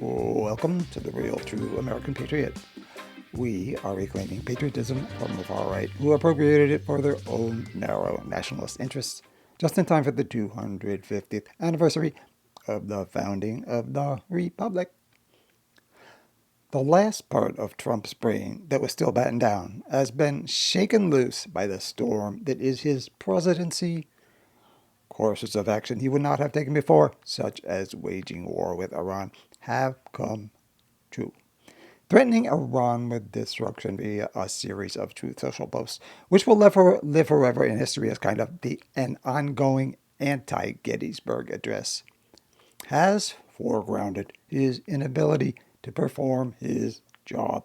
Welcome to the Real True American Patriot. We are reclaiming patriotism from the far right, who appropriated it for their own narrow nationalist interests, just in time for the 250th anniversary of the founding of the Republic. The last part of Trump's brain that was still battened down has been shaken loose by the storm that is his presidency. Courses of action he would not have taken before, such as waging war with Iran, have come true. Threatening Iran with destruction via a series of Truth Social posts, which will live forever in history as kind of an ongoing anti-Gettysburg address, has foregrounded his inability to perform his job.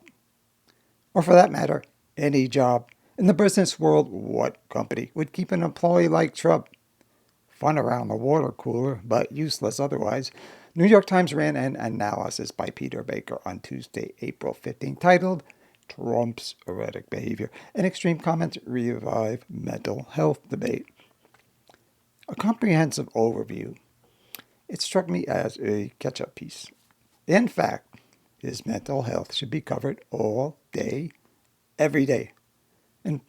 Or for that matter, any job. In the business world, what company would keep an employee like Trump? Fun around the water cooler, but useless otherwise. New York Times ran an analysis by Peter Baker on Tuesday, April 15, titled Trump's Erratic Behavior and Extreme Comments Revive Mental Health Debate. A comprehensive overview. It struck me as a catch-up piece. In fact, his mental health should be covered all day, every day. And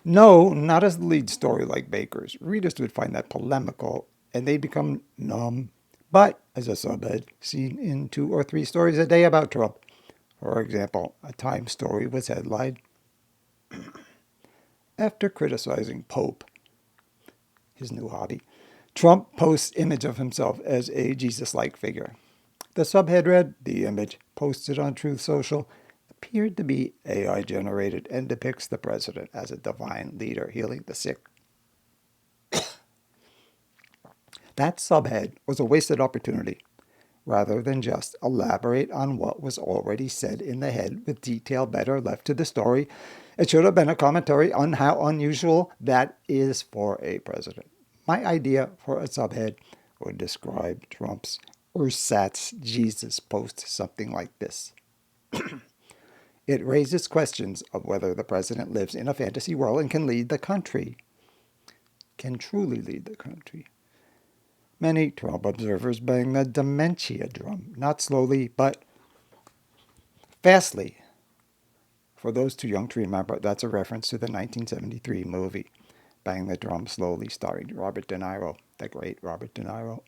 no, not as the lead story like Baker's. Readers would find that polemical and they'd become numb. But as a subhead, seen in 2 or 3 stories a day about Trump. For example, a Time story was headlined, After criticizing Pope, his new hobby, Trump posts image of himself as a Jesus-like figure. The subhead read, the image posted on Truth Social appeared to be AI generated and depicts the president as a divine leader healing the sick. That subhead was a wasted opportunity. Rather than just elaborate on what was already said in the head with detail better left to the story, it should have been a commentary on how unusual that is for a president. My idea for a subhead would describe Trump's ersatz Jesus post something like this. It raises questions of whether the president lives in a fantasy world and can lead the country. Can truly lead the country. Many Trump observers bang the Dementia drum, not slowly, but fastly. For those too young to remember, that's a reference to the 1973 movie, Bang the Drum Slowly, starring Robert De Niro, the great Robert De Niro.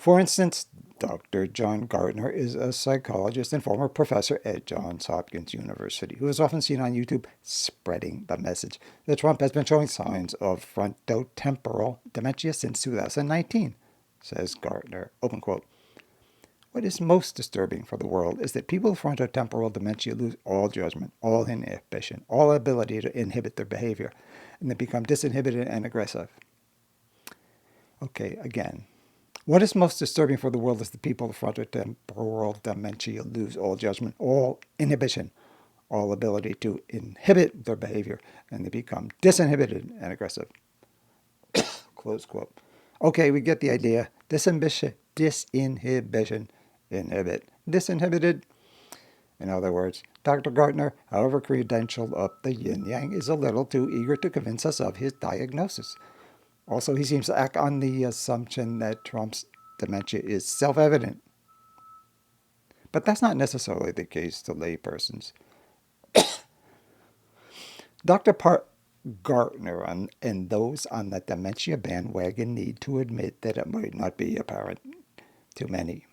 For instance, Dr. John Gartner is a psychologist and former professor at Johns Hopkins University who is often seen on YouTube spreading the message that Trump has been showing signs of frontotemporal dementia since 2019, says Gartner, open quote. What is most disturbing for the world is that people with frontotemporal dementia lose all judgment, all inhibition, all ability to inhibit their behavior, and they become disinhibited and aggressive. Okay, again. What is most disturbing for the world is that people with frontotemporal dementia lose all judgment, all inhibition, all ability to inhibit their behavior, and they become disinhibited and aggressive. Close quote. Okay, we get the idea. Disinhibition, inhibit, disinhibited. In other words, Dr. Gartner, however credentialed up the yin-yang, is a little too eager to convince us of his diagnosis. Also, he seems to act on the assumption that Trump's dementia is self-evident. But that's not necessarily the case to laypersons. Dr. Gartner and those on the dementia bandwagon need to admit that it might not be apparent to many,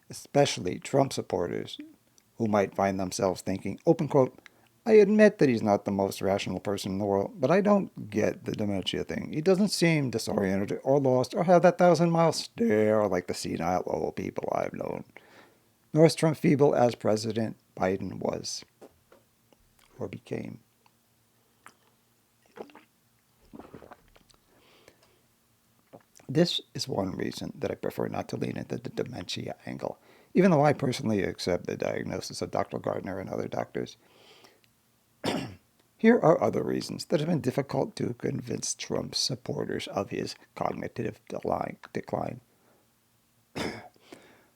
especially Trump supporters, who might find themselves thinking, open quote, I admit that he's not the most rational person in the world, but I don't get the dementia thing. He doesn't seem disoriented or lost or have that 1,000-mile stare like the senile old people I've known. Nor is Trump feeble as President Biden was or became. This is one reason that I prefer not to lean into the dementia angle, even though I personally accept the diagnosis of Dr. Gardner and other doctors. Here are other reasons that have been difficult to convince Trump's supporters of his cognitive decline.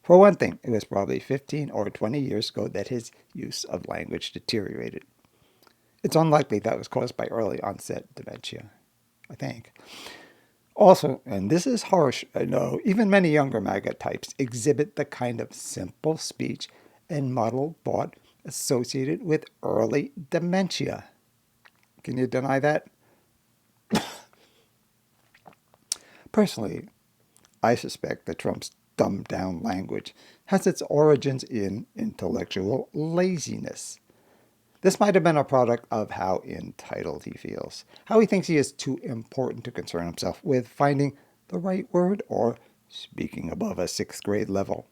For one thing, it was probably 15 or 20 years ago that his use of language deteriorated. It's unlikely that was caused by early onset dementia, I think. Also, and this is harsh, I know, even many younger MAGA types exhibit the kind of simple speech and muddled thought associated with early dementia. Can you deny that? Personally, I suspect that Trump's dumbed down language has its origins in intellectual laziness. This might have been a product of how entitled he feels, how he thinks he is too important to concern himself with finding the right word or speaking above a sixth grade level.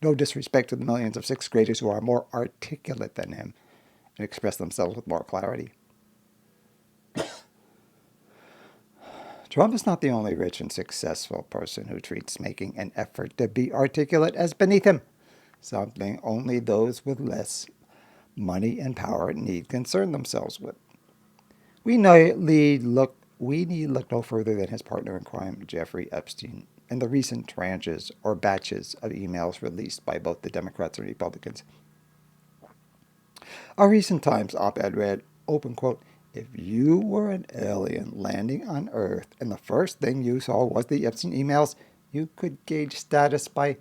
No disrespect to the millions of sixth graders who are more articulate than him and express themselves with more clarity. Trump is not the only rich and successful person who treats making an effort to be articulate as beneath him, something only those with less money and power need concern themselves with. We need look no further than his partner in crime, Jeffrey Epstein, and the recent tranches or batches of emails released by both the Democrats and Republicans. A recent Times op-ed read, open quote, "If you were an alien landing on Earth and the first thing you saw was the Epstein emails, you could gauge status by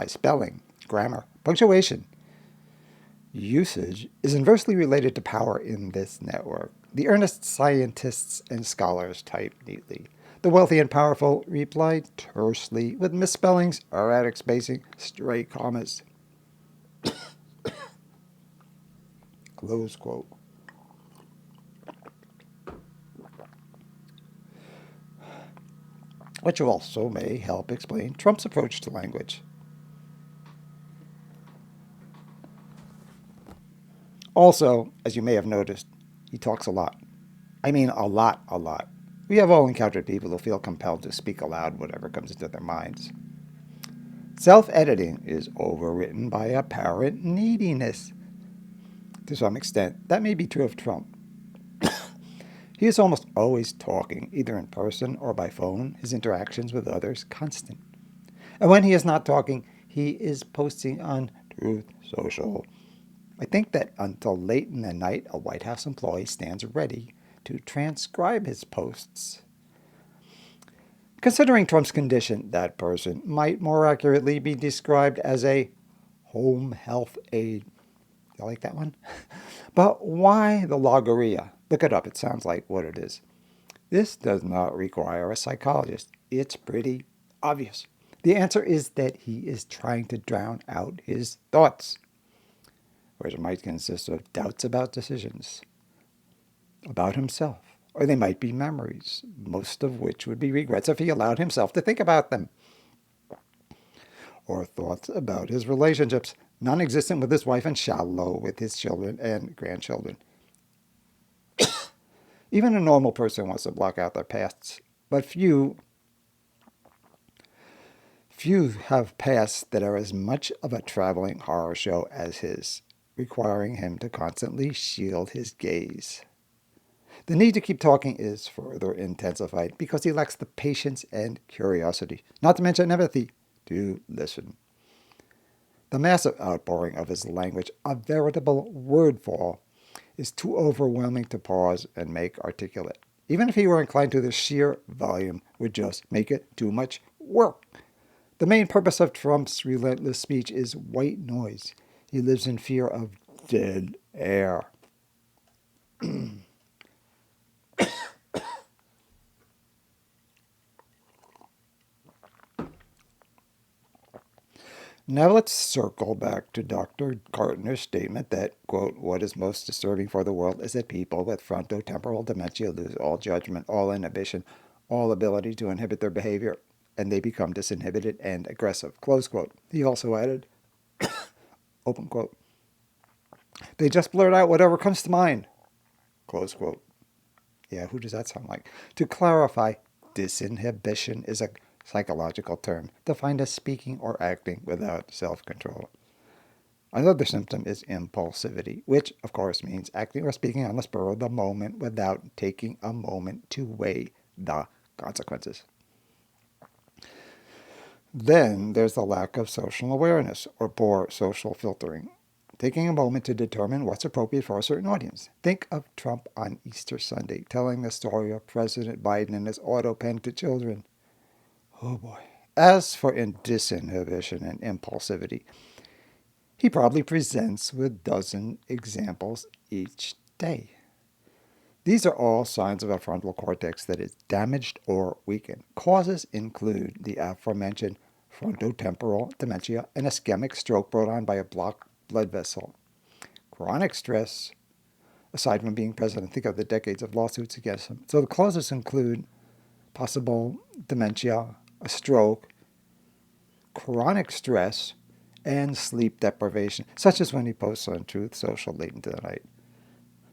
spelling, grammar, punctuation. Usage is inversely related to power in this network. The earnest scientists and scholars type neatly. The wealthy and powerful reply tersely with misspellings, erratic spacing, stray commas." Close quote. Which also may help explain Trump's approach to language. Also, as you may have noticed, he talks a lot. I mean, a lot, a lot. We have all encountered people who feel compelled to speak aloud whatever comes into their minds. Self-editing is overwritten by apparent neediness. To some extent, that may be true of Trump. He is almost always talking, either in person or by phone, his interactions with others constant. And when he is not talking, he is posting on Truth Social. I think that until late in the night, a White House employee stands ready to transcribe his posts. Considering Trump's condition, that person might more accurately be described as a home health aide. You like that one? But why the logorrhea? Look it up. It sounds like what it is. This does not require a psychologist. It's pretty obvious. The answer is that he is trying to drown out his thoughts, which might consist of doubts about decisions, about himself, or they might be memories, most of which would be regrets if he allowed himself to think about them, or thoughts about his relationships, non-existent with his wife and shallow with his children and grandchildren. Even a normal person wants to block out their pasts, but few have pasts that are as much of a traveling horror show as his, requiring him to constantly shield his gaze. The need to keep talking is further intensified because he lacks the patience and curiosity, not to mention empathy, to listen. The massive outpouring of his language, a veritable wordfall, is too overwhelming to pause and make articulate. Even if he were inclined to, the sheer volume would just make it too much work. The main purpose of Trump's relentless speech is white noise. He lives in fear of dead air. Now let's circle back to Dr. Gartner's statement that, quote, "what is most disturbing for the world is that people with frontotemporal dementia lose all judgment, all inhibition, all ability to inhibit their behavior, and they become disinhibited and aggressive," close quote. He also added, open quote, "they just blurt out whatever comes to mind," close quote. Yeah, who does that sound like? To clarify, disinhibition is a psychological term defined as speaking or acting without self-control. Another symptom is impulsivity, which of course means acting or speaking on the spur of the moment without taking a moment to weigh the consequences. Then there's the lack of social awareness or poor social filtering. taking a moment to determine what's appropriate for a certain audience. Think of Trump on Easter Sunday telling the story of President Biden and his auto pen to children. Oh boy. As for disinhibition and impulsivity, he probably presents with a dozen examples each day. These are all signs of a frontal cortex that is damaged or weakened. Causes include the aforementioned frontotemporal dementia, an ischemic stroke brought on by a blocked blood vessel. Chronic stress, aside from being president, think of the decades of lawsuits against him. So the causes include possible dementia, a stroke, chronic stress, and sleep deprivation, such as when he posts on Truth Social late into the night.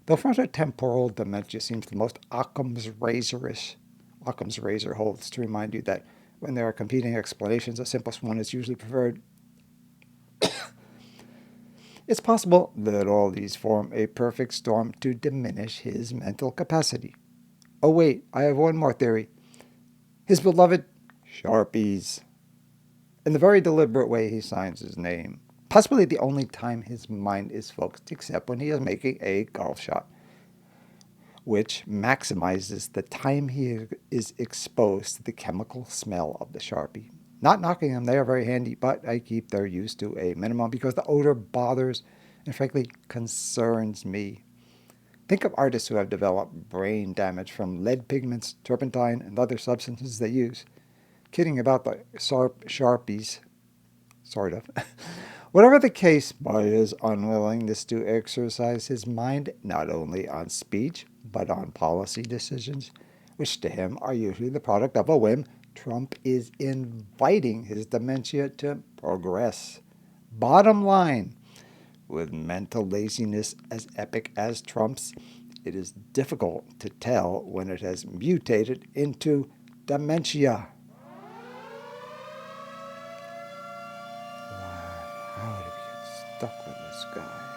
Though frontotemporal dementia seems the most Occam's razor-ish, Occam's razor holds to remind you that when there are competing explanations, the simplest one is usually preferred. It's possible that all these form a perfect storm to diminish his mental capacity. Oh wait, I have one more theory. His beloved Sharpies, in the very deliberate way he signs his name. Possibly the only time his mind is focused except when he is making a golf shot, which maximizes the time he is exposed to the chemical smell of the Sharpie. Not knocking them, they are very handy, but I keep their use to a minimum because the odor bothers and frankly concerns me. Think of artists who have developed brain damage from lead pigments, turpentine, and other substances they use. Kidding about the Sharpies, sort of. Whatever the case, by his unwillingness to exercise his mind not only on speech, but on policy decisions, which to him are usually the product of a whim, Trump is inviting his dementia to progress. Bottom line, with mental laziness as epic as Trump's, it is difficult to tell when it has mutated into dementia. Why? How did we get stuck with this guy?